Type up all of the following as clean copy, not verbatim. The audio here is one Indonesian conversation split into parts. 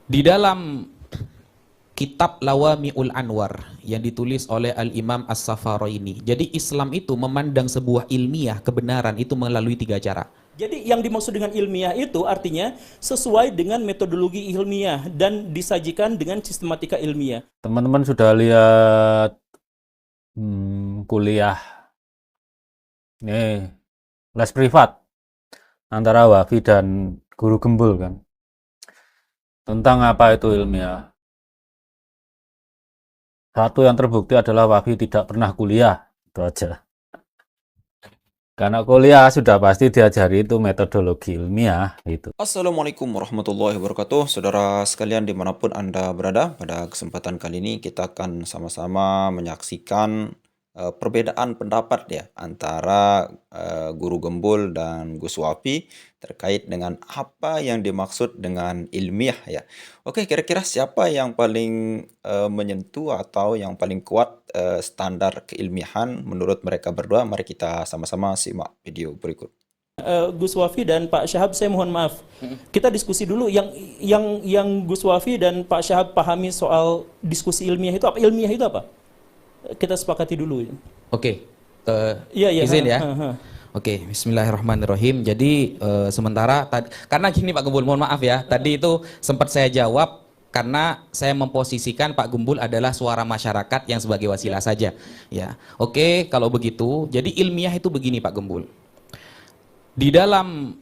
Di dalam kitab Lawami'ul Anwar yang ditulis oleh Al-Imam As-Saffaraini. Jadi Islam itu memandang sebuah ilmiah kebenaran itu melalui 3 cara. Jadi yang dimaksud dengan ilmiah itu artinya sesuai dengan metodologi ilmiah dan disajikan dengan sistematika ilmiah. Teman-teman sudah lihat kuliah nih les privat antara Wafi dan guru gembul kan, tentang apa itu ilmiah. Satu yang terbukti adalah Wafi tidak pernah kuliah, itu aja. Karena kuliah sudah pasti diajari itu metodologi ilmiah itu. Assalamualaikum warahmatullahi wabarakatuh. Saudara sekalian dimanapun Anda berada, pada kesempatan kali ini kita akan sama-sama menyaksikan perbedaan pendapat ya antara Guru Gembul dan Gus Wafi terkait dengan apa yang dimaksud dengan ilmiah ya. Oke, kira-kira siapa yang paling menyentuh atau yang paling kuat standar keilmiahan menurut mereka berdua? Mari kita sama-sama simak video berikut. Gus Wafi dan Pak Syahab, saya mohon maaf. Kita diskusi dulu yang Gus Wafi dan Pak Syahab pahami soal diskusi ilmiah itu apa? Ilmiah itu apa? Kita sepakati dulu. Oke, Iya, izin ya. Oke, bismillahirrahmanirrahim. Jadi sementara karena gini Pak Gembul, mohon maaf ya. Tadi itu sempat saya jawab karena saya memposisikan Pak Gembul adalah suara masyarakat yang sebagai wasilah saja. Ya, oke, kalau begitu, jadi ilmiah itu begini Pak Gembul. Di dalam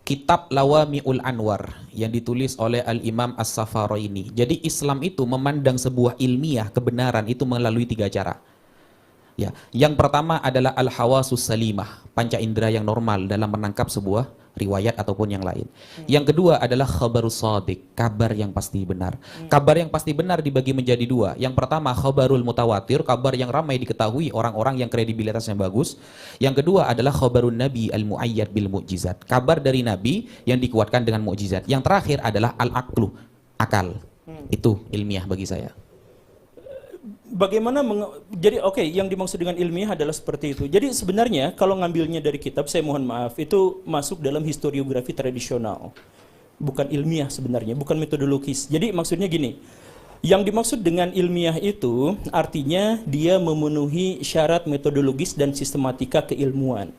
kitab Lawami'ul Anwar yang ditulis oleh Al-Imam As-Saffaraini. Jadi Islam itu memandang sebuah ilmiah kebenaran itu melalui 3 cara. Ya, yang pertama adalah al-hawasus salimah, panca indera yang normal dalam menangkap sebuah riwayat ataupun yang lain. Yang kedua adalah khabarus shadiq, kabar yang pasti benar. Kabar yang pasti benar dibagi menjadi 2. Yang pertama khabarul mutawatir, kabar yang ramai diketahui orang-orang yang kredibilitasnya bagus. Yang kedua adalah khabarun nabi al-muayyad bil mu'jizat, kabar dari nabi yang dikuatkan dengan mukjizat. Yang terakhir adalah al-aqlu, akal. Itu ilmiah bagi saya. Bagaimana jadi oke, yang dimaksud dengan ilmiah adalah seperti itu. Jadi sebenarnya kalau ngambilnya dari kitab, saya mohon maaf, itu masuk dalam historiografi tradisional. Bukan ilmiah sebenarnya, bukan metodologis. Jadi maksudnya gini, yang dimaksud dengan ilmiah itu artinya dia memenuhi syarat metodologis dan sistematika keilmuan.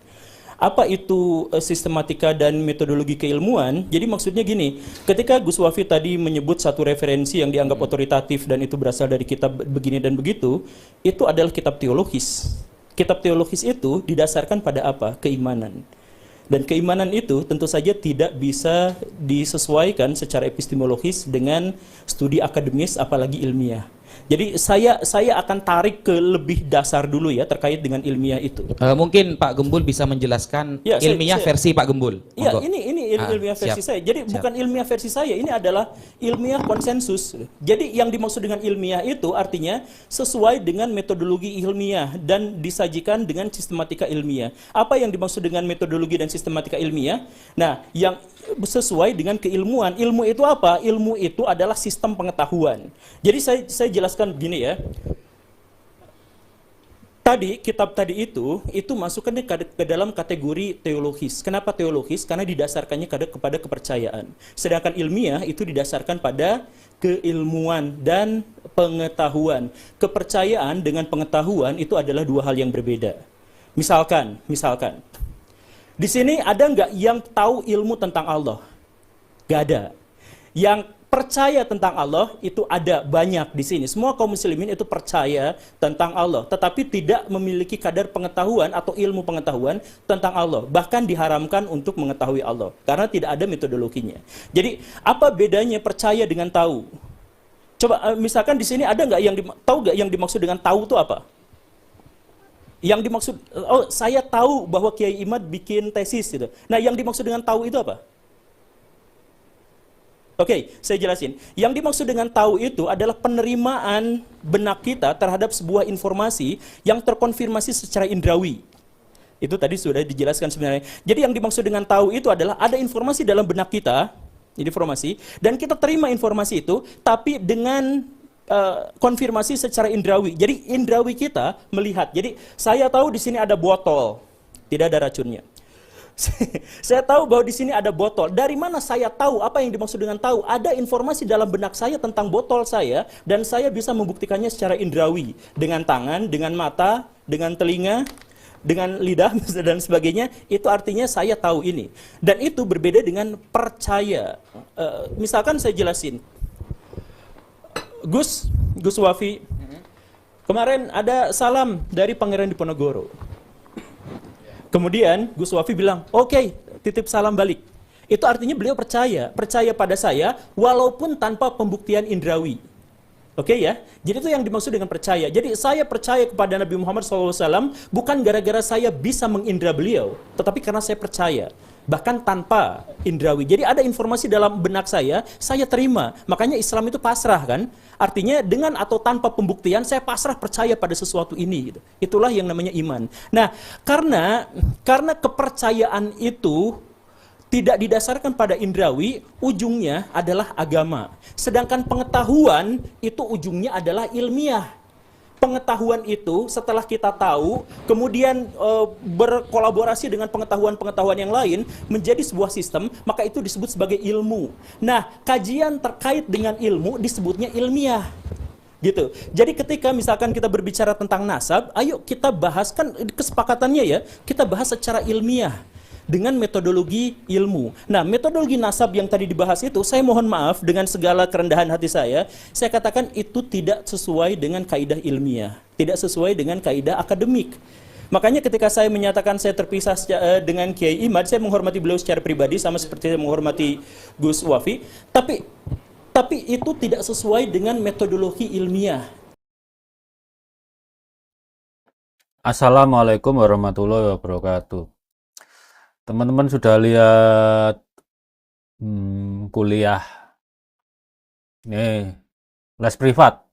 Apa itu sistematika dan metodologi keilmuan? Jadi maksudnya gini, ketika Gus Wafi tadi menyebut satu referensi yang dianggap otoritatif dan itu berasal dari kitab begini dan begitu, itu adalah kitab teologis. Kitab teologis itu didasarkan pada apa? Keimanan. Dan keimanan itu tentu saja tidak bisa disesuaikan secara epistemologis dengan studi akademis apalagi ilmiah. Jadi saya akan tarik ke lebih dasar dulu ya terkait dengan ilmiah itu. Mungkin Pak Gembul bisa menjelaskan Ya, ilmiah versi Pak Gembul. Iya, Monggo. ini ilmiah versi Siap. saya. Jadi bukan ilmiah versi saya, ini adalah ilmiah konsensus. Jadi yang dimaksud dengan ilmiah itu artinya sesuai dengan metodologi ilmiah dan disajikan dengan sistematika ilmiah. Apa yang dimaksud dengan metodologi dan sistematika ilmiah? Nah, yang sesuai dengan keilmuan. Ilmu itu apa? Ilmu itu adalah sistem pengetahuan. Jadi saya jelaskan begini ya. Tadi kitab tadi itu masukkannya ke dalam kategori teologis. Kenapa teologis? Karena didasarkannya kepada kepercayaan. Sedangkan ilmiah itu didasarkan pada keilmuan dan pengetahuan. Kepercayaan dengan pengetahuan itu adalah 2 hal yang berbeda. Misalkan di sini ada nggak yang tahu ilmu tentang Allah? Nggak ada. Yang percaya tentang Allah itu ada banyak di sini. Semua kaum muslimin itu percaya tentang Allah, tetapi tidak memiliki kadar pengetahuan atau ilmu pengetahuan tentang Allah. Bahkan diharamkan untuk mengetahui Allah karena tidak ada metodologinya. Jadi apa bedanya percaya dengan tahu? Coba misalkan di sini ada nggak yang tahu nggak yang dimaksud dengan tahu itu apa? Yang dimaksud, oh saya tahu bahwa Kiai Imad bikin tesis gitu. Nah yang dimaksud dengan tahu itu apa? Oke, saya jelasin. Yang dimaksud dengan tahu itu adalah penerimaan benak kita terhadap sebuah informasi yang terkonfirmasi secara indrawi. Itu tadi sudah dijelaskan sebenarnya. Jadi yang dimaksud dengan tahu itu adalah ada informasi dalam benak kita, informasi, dan kita terima informasi itu, tapi dengan konfirmasi secara indrawi. Jadi indrawi kita melihat. Jadi saya tahu di sini ada botol, tidak ada racunnya. Saya tahu bahwa di sini ada botol. Dari mana saya tahu apa yang dimaksud dengan tahu? Ada informasi dalam benak saya tentang botol saya dan saya bisa membuktikannya secara indrawi dengan tangan, dengan mata, dengan telinga, dengan lidah dan sebagainya. Itu artinya saya tahu ini. Dan itu berbeda dengan percaya. Misalkan saya jelasin. Gus Wafi, kemarin ada salam dari Pangeran Diponegoro. Kemudian Gus Wafi bilang, oke, titip salam balik. Itu artinya beliau percaya pada saya walaupun tanpa pembuktian indrawi. Oke ya, jadi itu yang dimaksud dengan percaya. Jadi saya percaya kepada Nabi Muhammad SAW bukan gara-gara saya bisa mengindra beliau, tetapi karena saya percaya. Bahkan tanpa indrawi. Jadi ada informasi dalam benak saya terima. Makanya Islam itu pasrah kan. Artinya dengan atau tanpa pembuktian saya pasrah percaya pada sesuatu ini. Gitu. Itulah yang namanya iman. Nah, karena kepercayaan itu tidak didasarkan pada indrawi, ujungnya adalah agama. Sedangkan pengetahuan itu ujungnya adalah ilmiah. Pengetahuan itu setelah kita tahu, kemudian berkolaborasi dengan pengetahuan-pengetahuan yang lain menjadi sebuah sistem, maka itu disebut sebagai ilmu. Nah, kajian terkait dengan ilmu disebutnya ilmiah. Gitu. Jadi ketika misalkan kita berbicara tentang nasab, ayo kita bahaskan kesepakatannya ya, kita bahas secara ilmiah dengan metodologi ilmu. Nah, metodologi nasab yang tadi dibahas itu, saya mohon maaf dengan segala kerendahan hati saya katakan itu tidak sesuai dengan kaidah ilmiah, tidak sesuai dengan kaidah akademik. Makanya ketika saya menyatakan saya terpisah dengan Kiai Imad, saya menghormati beliau secara pribadi sama seperti saya menghormati Gus Wafi, tapi itu tidak sesuai dengan metodologi ilmiah. Assalamualaikum warahmatullahi wabarakatuh. Teman-teman sudah lihat kuliah ini les privat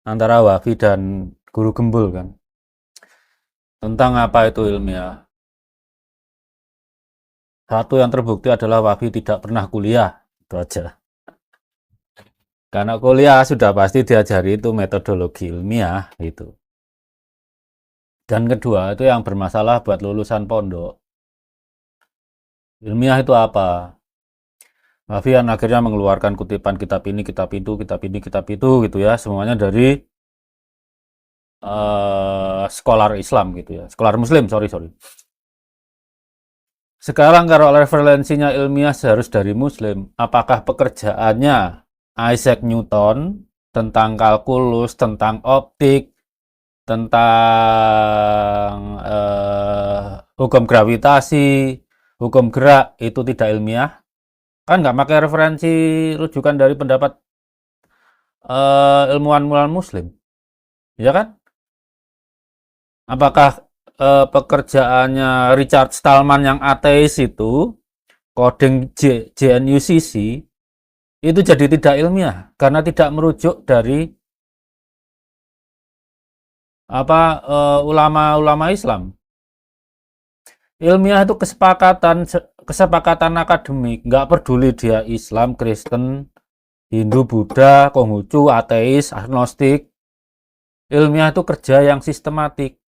antara Wafi dan Guru Gembul kan, tentang apa itu ilmiah. Satu yang terbukti adalah Wafi tidak pernah kuliah, itu aja. Karena kuliah sudah pasti diajari itu metodologi ilmiah itu. Dan kedua itu yang bermasalah buat lulusan pondok. Ilmiah itu apa? Wafian akhirnya mengeluarkan kutipan kitab ini, kitab itu, kitab ini, kitab itu gitu ya. Semuanya dari scholar Islam gitu ya. Scholar Muslim, sorry. Sekarang kalau referensinya ilmiah harus dari Muslim, apakah pekerjaannya Isaac Newton tentang kalkulus, tentang optik, tentang hukum gravitasi, hukum gerak itu tidak ilmiah? Kan nggak pakai referensi rujukan dari pendapat ilmuwan-ilmuwan Muslim, ya kan? Apakah pekerjaannya Richard Stallman yang ateis itu coding JNUCC itu jadi tidak ilmiah karena tidak merujuk dari ulama-ulama Islam? Ilmiah itu kesepakatan akademik, nggak peduli dia Islam, Kristen, Hindu, Buddha, Konghucu, ateis, agnostik. Ilmiah itu kerja yang sistematik.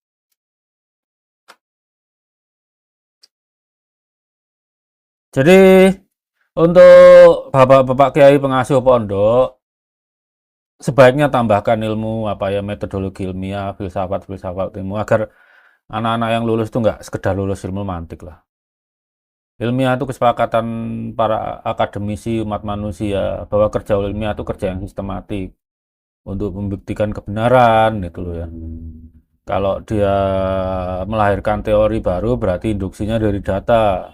Jadi untuk bapak-bapak kiai pengasuh pondok, sebaiknya tambahkan ilmu metodologi ilmiah, filsafat ilmu agar anak-anak yang lulus itu nggak sekedar lulus ilmu mantik lah. Ilmiah itu kesepakatan para akademisi umat manusia bahwa kerja ilmiah itu kerja yang sistematik untuk membuktikan kebenaran itu loh ya. Kalau dia melahirkan teori baru berarti induksinya dari data.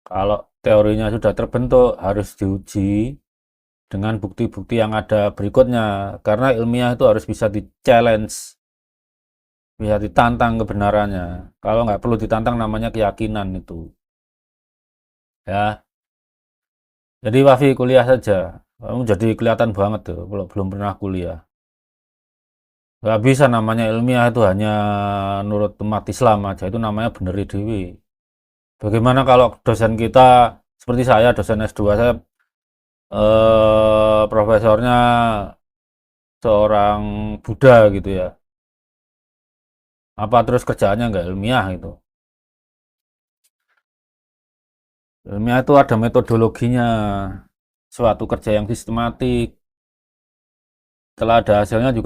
Kalau teorinya sudah terbentuk harus diuji dengan bukti-bukti yang ada berikutnya, karena ilmiah itu harus bisa di-challenge, bisa ditantang kebenarannya. Kalau nggak perlu ditantang namanya keyakinan itu. Ya. Jadi Wafi kuliah saja. Kamu jadi kelihatan banget tuh kalau belum pernah kuliah. Nggak bisa namanya ilmiah itu hanya nurut umat Islam aja. Itu namanya bener dewi. Bagaimana kalau dosen kita seperti saya, dosen S2 saya profesornya seorang Buddha gitu ya. Apa terus kerjaannya nggak ilmiah gitu? Ilmiah itu ada metodologinya, suatu kerja yang sistematik. Setelah ada hasilnya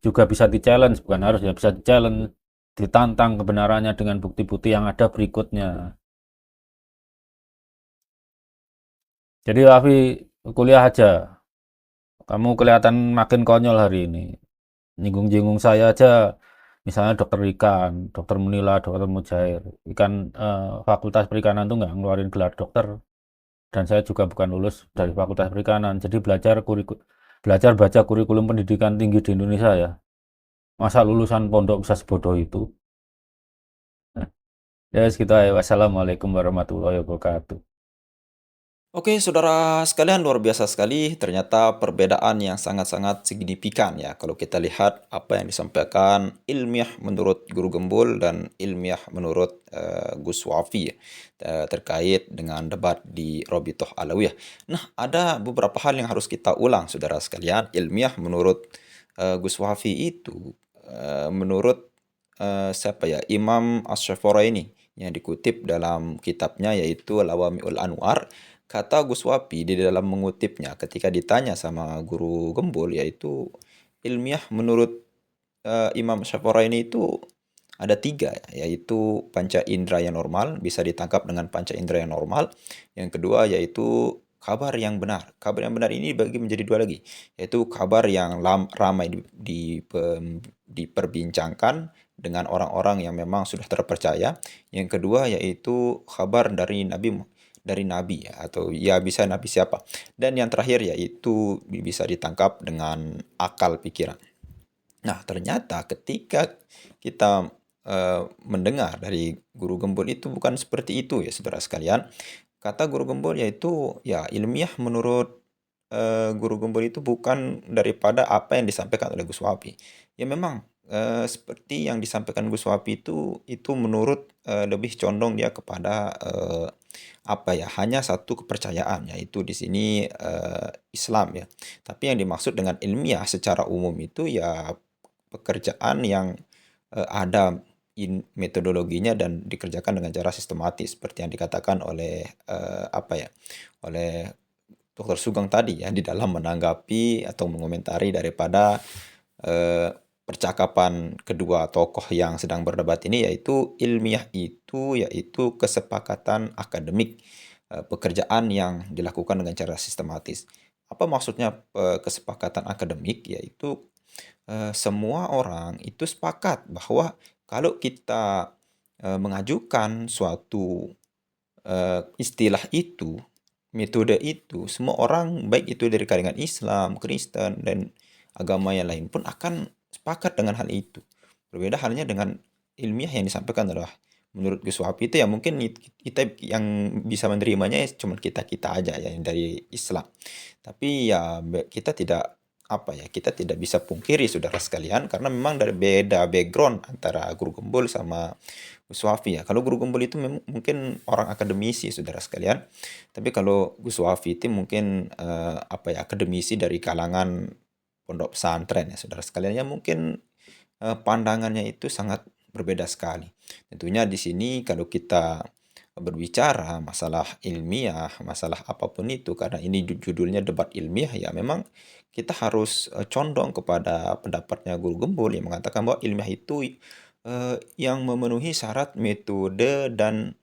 juga bisa di-challenge, bukan harus ya, bisa di-challenge, ditantang kebenarannya dengan bukti-bukti yang ada berikutnya. Jadi Wafi kuliah aja, kamu kelihatan makin konyol hari ini. Nyinggung-nyinggung saya aja, misalnya dokter ikan, dokter Munila, dokter Mujair. Fakultas perikanan tuh nggak ngeluarin gelar dokter, dan saya juga bukan lulus dari fakultas perikanan. Jadi belajar baca kurikulum pendidikan tinggi di Indonesia ya. Masa lulusan pondok bisa sebodoh itu? Ya, segitu aja. Wassalamualaikum warahmatullahi wabarakatuh. Oke, saudara sekalian, luar biasa sekali. Ternyata perbedaan yang sangat-sangat signifikan ya. Kalau kita lihat apa yang disampaikan ilmiah menurut Guru Gembul dan ilmiah menurut Gus Wafi ya, terkait dengan debat di Robitoh Alawiyah. Nah, ada beberapa hal yang harus kita ulang, saudara sekalian. Ilmiah menurut Gus Wafi itu menurut siapa ya? Imam Asy-Syafi'i yang dikutip dalam kitabnya yaitu Lawami'ul Anwar. Kata Gus Wapi di dalam mengutipnya ketika ditanya sama Guru Gembul yaitu ilmiah menurut Imam Syafi'i itu ada 3 ya, yaitu panca indera yang normal bisa ditangkap dengan panca indera yang normal. Yang kedua yaitu kabar yang benar. Kabar yang benar ini dibagi menjadi 2 lagi, yaitu kabar yang ramai diperbincangkan dengan orang-orang yang memang sudah terpercaya. Yang kedua yaitu kabar dari nabi ya, atau ya bisa nabi siapa. Dan yang terakhir yaitu bisa ditangkap dengan akal pikiran. Nah, ternyata ketika kita mendengar dari Guru Gembul itu bukan seperti itu ya, saudara sekalian. Kata Guru Gembul yaitu ya ilmiah menurut Guru Gembul itu bukan daripada apa yang disampaikan oleh Gus Wapi. Ya memang seperti yang disampaikan Gus Wapi itu menurut lebih condong dia kepada apa ya, hanya satu kepercayaan, yaitu di sini Islam ya. Tapi yang dimaksud dengan ilmiah secara umum itu ya pekerjaan yang ada metodologinya dan dikerjakan dengan cara sistematis seperti yang dikatakan oleh oleh Dr. Sugeng tadi ya, di dalam menanggapi atau mengomentari daripada percakapan kedua tokoh yang sedang berdebat ini, yaitu ilmiah itu yaitu kesepakatan akademik, pekerjaan yang dilakukan dengan cara sistematis. Apa maksudnya kesepakatan akademik? Yaitu semua orang itu sepakat bahwa kalau kita mengajukan suatu istilah itu, metode itu, semua orang baik itu dari kalangan Islam, Kristen, dan agama yang lain pun akan sepakat dengan hal itu. Berbeda halnya dengan ilmiah yang disampaikan adalah menurut Gus Wapi itu ya mungkin kita yang bisa menerimanya ya cuma kita-kita aja ya yang dari Islam. Tapi ya kita tidak kita tidak bisa pungkiri saudara sekalian karena memang dari beda background antara Guru Gembul sama Gus Wafi ya. Kalau Guru Gembul itu mungkin orang akademisi saudara sekalian. Tapi kalau Gus Wafi itu mungkin akademisi dari kalangan pondok pesantren ya saudara sekalian, ya mungkin pandangannya itu sangat berbeda sekali. Tentunya di sini kalau kita berbicara masalah ilmiah, masalah apapun itu, karena ini judulnya debat ilmiah, ya memang kita harus condong kepada pendapatnya Guru Gembul yang mengatakan bahwa ilmiah itu yang memenuhi syarat metode dan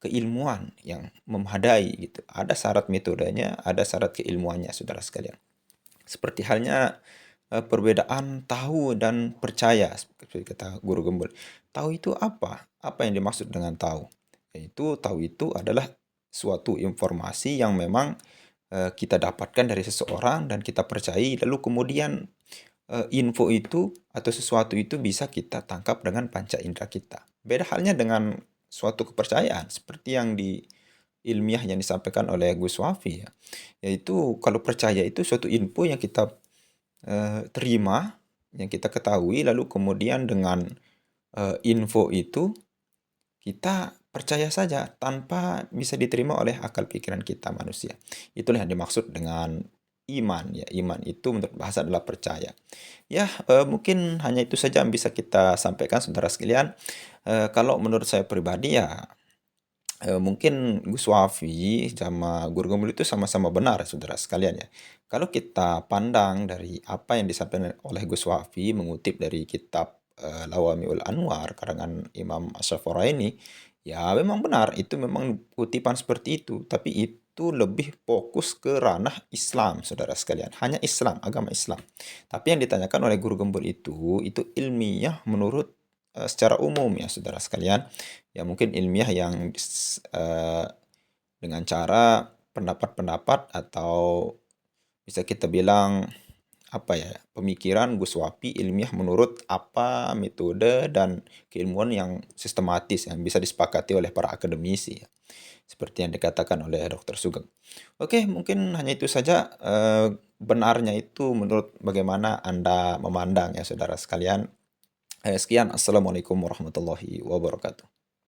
keilmuan yang memadai gitu. Ada syarat metodenya, ada syarat keilmuannya saudara sekalian. Seperti halnya perbedaan tahu dan percaya, seperti kata Guru Gembul. Tahu itu apa? Apa yang dimaksud dengan tahu? Yaitu tahu itu adalah suatu informasi yang memang kita dapatkan dari seseorang dan kita percayai, lalu kemudian info itu atau sesuatu itu bisa kita tangkap dengan panca indera kita. Beda halnya dengan suatu kepercayaan, seperti yang di ilmiah yang disampaikan oleh Gus Wafi ya. Yaitu kalau percaya itu suatu info yang kita terima, yang kita ketahui, lalu kemudian dengan info itu kita percaya saja tanpa bisa diterima oleh akal pikiran kita manusia. Itulah yang dimaksud dengan iman ya. Iman itu menurut bahasa adalah percaya. Ya, mungkin hanya itu saja yang bisa kita sampaikan saudara sekalian. Kalau menurut saya pribadi ya mungkin Gus Wafi sama Guru Gembul itu sama-sama benar, saudara sekalian ya. Kalau kita pandang dari apa yang disampaikan oleh Gus Wafi mengutip dari kitab Lawami'ul Anwar karangan Imam Asy-Syafi'i, ya memang benar itu memang kutipan seperti itu, tapi itu lebih fokus ke ranah Islam, saudara sekalian. Hanya Islam, agama Islam. Tapi yang ditanyakan oleh Guru Gembul itu ilmiah menurut secara umum ya, saudara sekalian. Ya mungkin ilmiah yang dengan cara pendapat-pendapat atau bisa kita bilang apa ya, pemikiran Gus Wafi ilmiah menurut apa metode dan keilmuan yang sistematis yang bisa disepakati oleh para akademisi ya. Seperti yang dikatakan oleh Dr. Sugeng. Oke, mungkin hanya itu saja benarnya itu menurut bagaimana Anda memandang ya, saudara sekalian. Sekian, Assalamualaikum warahmatullahi wabarakatuh.